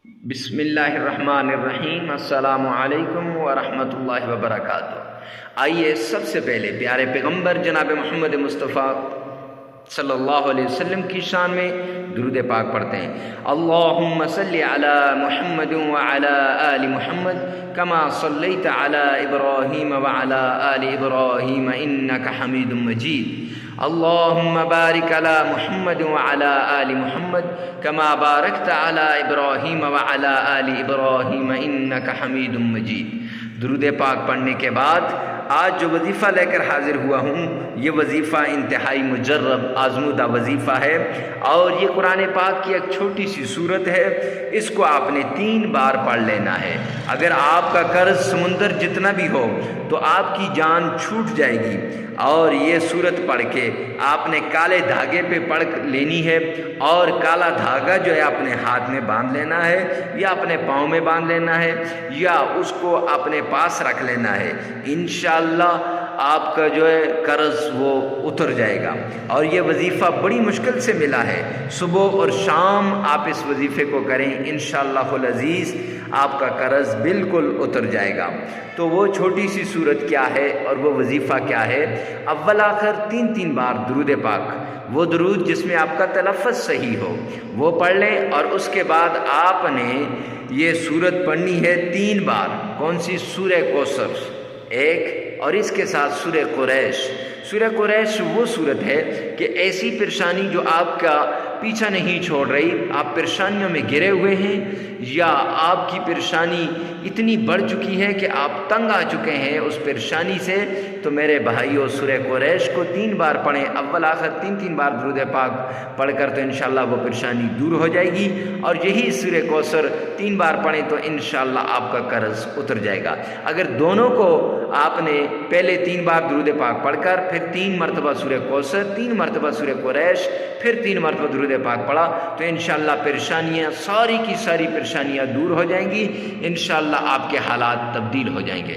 بسم اللہ الرحمن الرحیم، السلام علیکم ورحمۃ اللہ وبرکاتہ۔ آئیے سب سے پہلے پیارے پیغمبر جناب محمد مصطفیٰ صلی اللہ علیہ وسلم کی شان میں درود پاک پڑھتے ہیں۔ اللہم صلی علی محمد وعلی آل محمد کما صلیت علی ابراہیم وعلی آل ابراہیم انک حمید مجید۔ اللہم بارک علی محمد وعلی آل محمد کما بارکت علی ابراہیم وعلی آل ابراہیم انک حمید مجید۔ درود پاک پڑھنے کے بعد آج جو وظیفہ لے کر حاضر ہوا ہوں، یہ وظیفہ انتہائی مجرب آزمودہ وظیفہ ہے، اور یہ قرآن پاک کی ایک چھوٹی سی صورت ہے۔ اس کو آپ نے 3 بار پڑھ لینا ہے۔ اگر آپ کا قرض سمندر جتنا بھی ہو تو آپ کی جان چھوٹ جائے گی، اور یہ صورت پڑھ کے آپ نے کالے دھاگے پہ پڑھ لینی ہے، اور کالا دھاگا جو ہے اپنے ہاتھ میں باندھ لینا ہے، یا اپنے پاؤں میں باندھ لینا ہے، یا اس کو اپنے پاس رکھ لینا ہے۔ انشاءاللہ آپ کا جو ہے قرض وہ اتر جائے گا۔ اور یہ وظیفہ بڑی مشکل سے ملا ہے، صبح اور شام آپ اس وظیفے کو کریں، انشاءاللہ العزیز آپ کا قرض بالکل اتر جائے گا۔ تو وہ چھوٹی سی صورت کیا ہے اور وہ وظیفہ کیا ہے؟ اول آخر 3 بار درود پاک، وہ درود جس میں آپ کا تلفظ صحیح ہو وہ پڑھ لیں، اور اس کے بعد آپ نے یہ صورت پڑھنی ہے 3 بار۔ کون سی؟ سورہ کوثر ایک، اور اس کے ساتھ سورہ قریش۔ سورہ قریش وہ صورت ہے کہ ایسی پریشانی جو آپ کا پیچھا نہیں چھوڑ رہی، آپ پریشانیوں میں گرے ہوئے ہیں، یا آپ کی پریشانی اتنی بڑھ چکی ہے کہ آپ تنگ آ چکے ہیں اس پریشانی سے، تو میرے بھائیو سورہ قریش کو 3 بار پڑھیں، اول آخر 3 بار درود پاک پڑھ کر، تو انشاءاللہ وہ پریشانی دور ہو جائے گی۔ اور یہی سورہ کوثر 3 بار پڑھیں تو انشاءاللہ آپ کا قرض اتر جائے گا۔ اگر دونوں کو آپ نے پہلے 3 بار درود پاک پڑھ کر، پھر 3 مرتبہ سورہ کوثر، 3 مرتبہ سورہ قریش، پھر 3 مرتبہ درود پاک پڑھا، تو انشاءاللہ پریشانیاں ساری کی ساری پریشانیاں دور ہو جائیں گی، انشاءاللہ آپ کے حالات تبدیل ہو جائیں گے۔